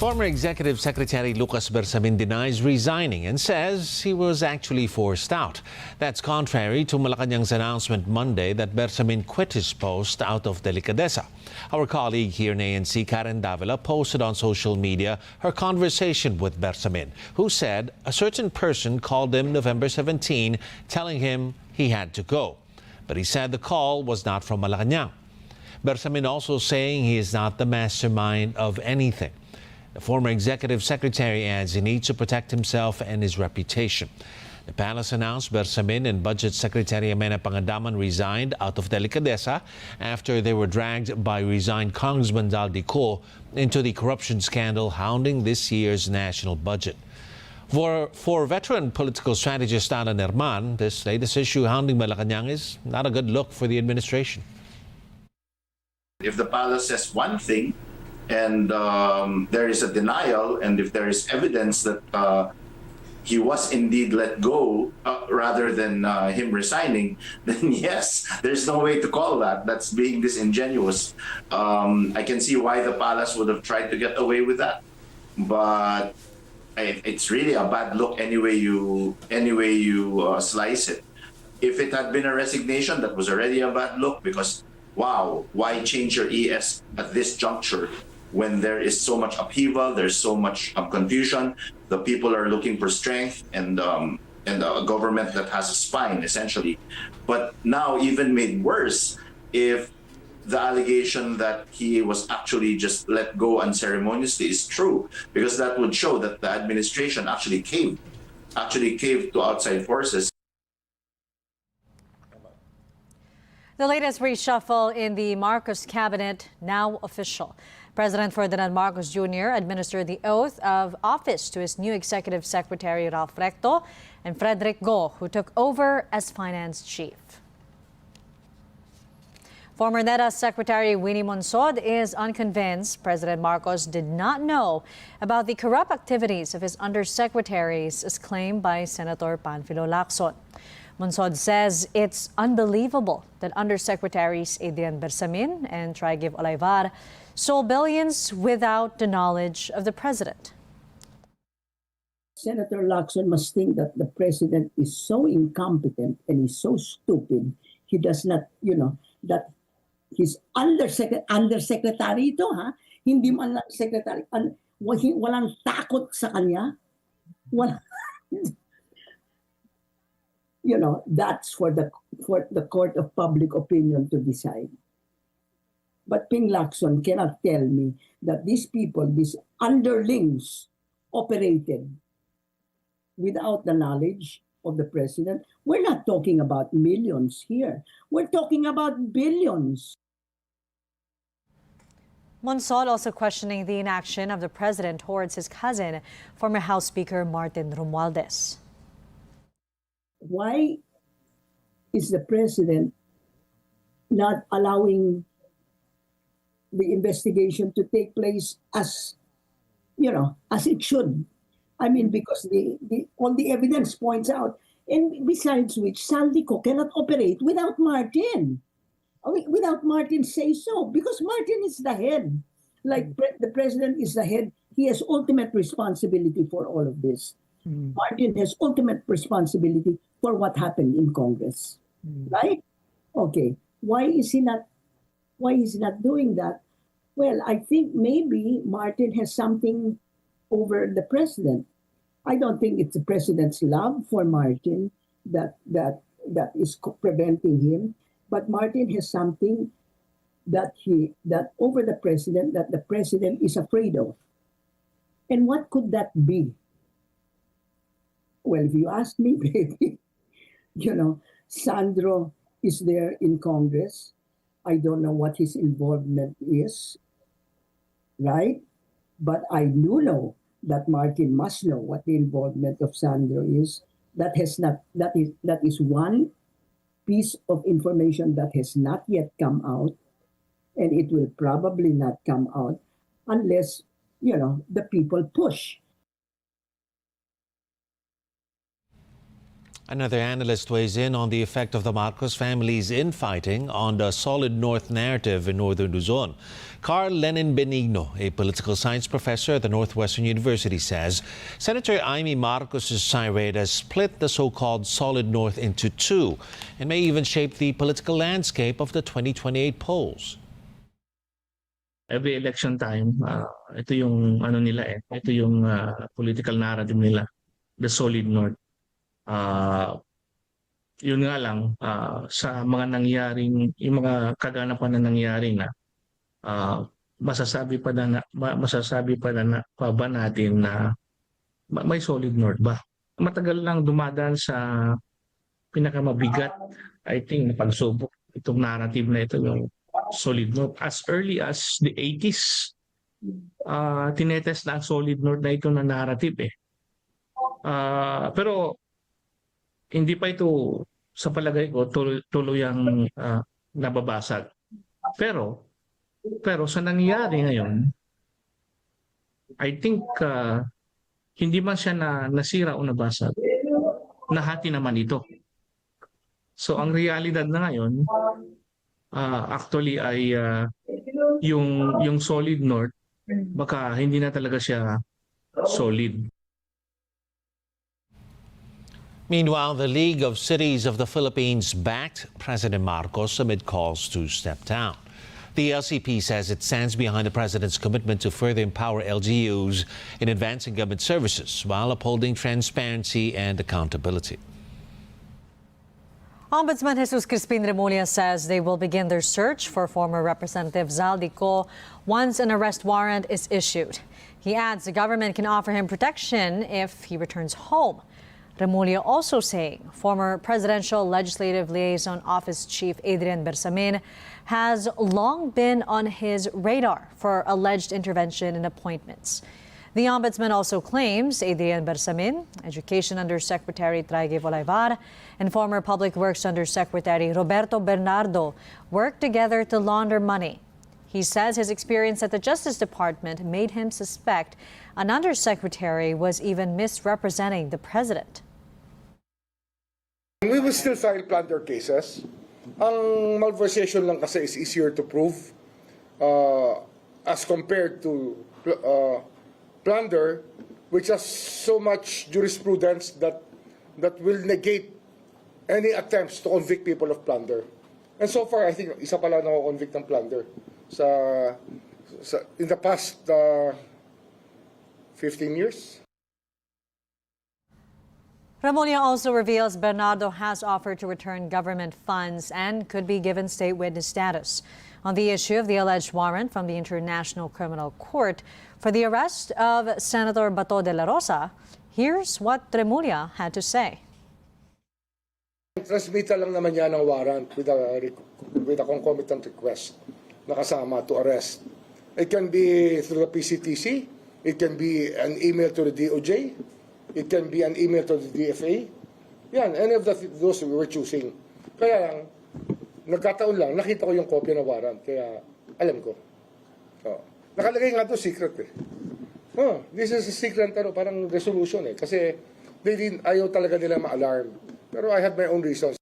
Former Executive Secretary Lucas Bersamin denies resigning and says he was actually forced out. That's contrary to Malacañang's announcement Monday that Bersamin quit his post out of delicadeza. Our colleague here in ANC, Karen Davila, posted on social media her conversation with Bersamin, who said a certain person called him November 17, telling him he had to go. But he said the call was not from Malacañang. Bersamin also saying he is not the mastermind of anything. The former executive secretary adds he needs to protect himself and his reputation. The palace announced Bersamin and Budget Secretary Amena Pangandaman resigned out of delicadeza after they were dragged by resigned Congressman Daldico into the corruption scandal hounding this year's national budget. For veteran political strategist Alan Herman, this latest issue hounding Malacañang is not a good look for the administration. If the palace says one thing, and there is a denial, and if there is evidence that he was indeed let go rather than him resigning, then yes, there's no way to call that. That's being disingenuous. I can see why the palace would have tried to get away with that, but it's really a bad look any way you slice it. If it had been a resignation, that was already a bad look because, wow, why change your ES at this juncture? When there is so much upheaval, there's so much confusion, the people are looking for strength and a government that has a spine, essentially. But now, even made worse, if the allegation that he was actually just let go unceremoniously is true, because that would show that the administration actually caved to outside forces. The latest reshuffle in the Marcos cabinet now official. President Ferdinand Marcos Jr. administered the oath of office to his new executive secretary Ralph Recto and Frederick Go, who took over as finance chief. Former NEDA Secretary Winnie Monsod is unconvinced President Marcos did not know about the corrupt activities of his undersecretaries, as claimed by Senator Panfilo Lacson. Monsod says it's unbelievable that Undersecretaries Adrian Bersamin and Trigiv Olayvar stole billions without the knowledge of the president. Senator Lacson must think that the president is so incompetent and is so stupid, he does not, that his undersecretary ito, hindi man lang secretary, walang takot sa kanya. That's for the court of public opinion to decide. But Ping Lacson cannot tell me that these people, these underlings, operated without the knowledge of the president. We're not talking about millions here. We're talking about billions. Monsod also questioning the inaction of the president towards his cousin, former House Speaker Martin Romualdez. Why is the president not allowing the investigation to take place as it should? I mean, because all the evidence points out, and besides which, Saldico cannot operate without Martin. Without Martin say so, because Martin is the head. Like the president is the head, he has ultimate responsibility for all of this. Martin has ultimate responsibility for what happened in Congress, right? Okay, why is he not doing that? Well, I think maybe Martin has something over the president. I don't think it's the president's love for Martin that is preventing him, but Martin has something that over the president that the president is afraid of. And what could that be? Well, if you ask me, baby, Sandro is there in Congress. I don't know what his involvement is, right? But I do know that Martin must know what the involvement of Sandro is. That is one piece of information that has not yet come out, and it will probably not come out unless the people push. Another analyst weighs in on the effect of the Marcos family's infighting on the solid North narrative in northern Luzon. Carl Lenin Benigno, a political science professor at the Northwestern University, says Senator Amy Marcos' tirade has split the so-called solid North into two and may even shape the political landscape of the 2028 polls. Every election time, ito yung ano nila ito yung political narrative nila, the solid North. Yun nga lang sa mga nangyaring, yung mga kaganapan na nangyari na masasabi pa ba natin na may solid North ba? Matagal lang dumadaan sa pinakamabigat, I think, na pagsubok itong narrative na ito, yung solid North. As early as the 80s, tinetest na ang solid North na ito na narrative pero hindi pa ito sa palagay ko tuluyang nababasag. Pero sa nangyari ngayon, I think hindi man siya nasira o nabasag, nahati naman ito. So ang realidad na ngayon, actually ay yung solid North, baka hindi na talaga siya solid. Meanwhile, the League of Cities of the Philippines backed President Marcos amid calls to step down. The LCP says it stands behind the president's commitment to further empower LGUs in advancing government services while upholding transparency and accountability. Ombudsman Jesus Crispin Remulla says they will begin their search for former Representative Zaldico once an arrest warrant is issued. He adds the government can offer him protection if he returns home. Remulla also saying former Presidential Legislative Liaison Office Chief Adrian Bersamin has long been on his radar for alleged intervention in appointments. The Ombudsman also claims Adrian Bersamin, Education Undersecretary Traige Volaivar, and former Public Works Undersecretary Roberto Bernardo worked together to launder money. He says his experience at the Justice Department made him suspect an undersecretary was even misrepresenting the president. We will still file plunder cases. Ang malversation lang kasi is easier to prove as compared to plunder, which has so much jurisprudence that will negate any attempts to convict people of plunder. And so far, I think isa pa lang nako-convict ng plunder in the past 15 years. Remulla also reveals Bernardo has offered to return government funds and could be given state witness status on the issue of the alleged warrant from the International Criminal Court for the arrest of Senator Bato de la Rosa. Here's what Remulla had to say. Transmita lang naman niya ng warrant with a concomitant request na kasama to arrest. It can be through the PCTC, it can be an email to the DOJ, it can be an email to the DFA. Yan, any of those we were choosing. Kaya lang, nagkataon lang, nakita ko yung kopya ng warrant, kaya alam ko. Nakalagay nga ito, secret this is a secret, parang resolution kasi ayaw talaga nila ma-alarm. Pero I have my own reasons.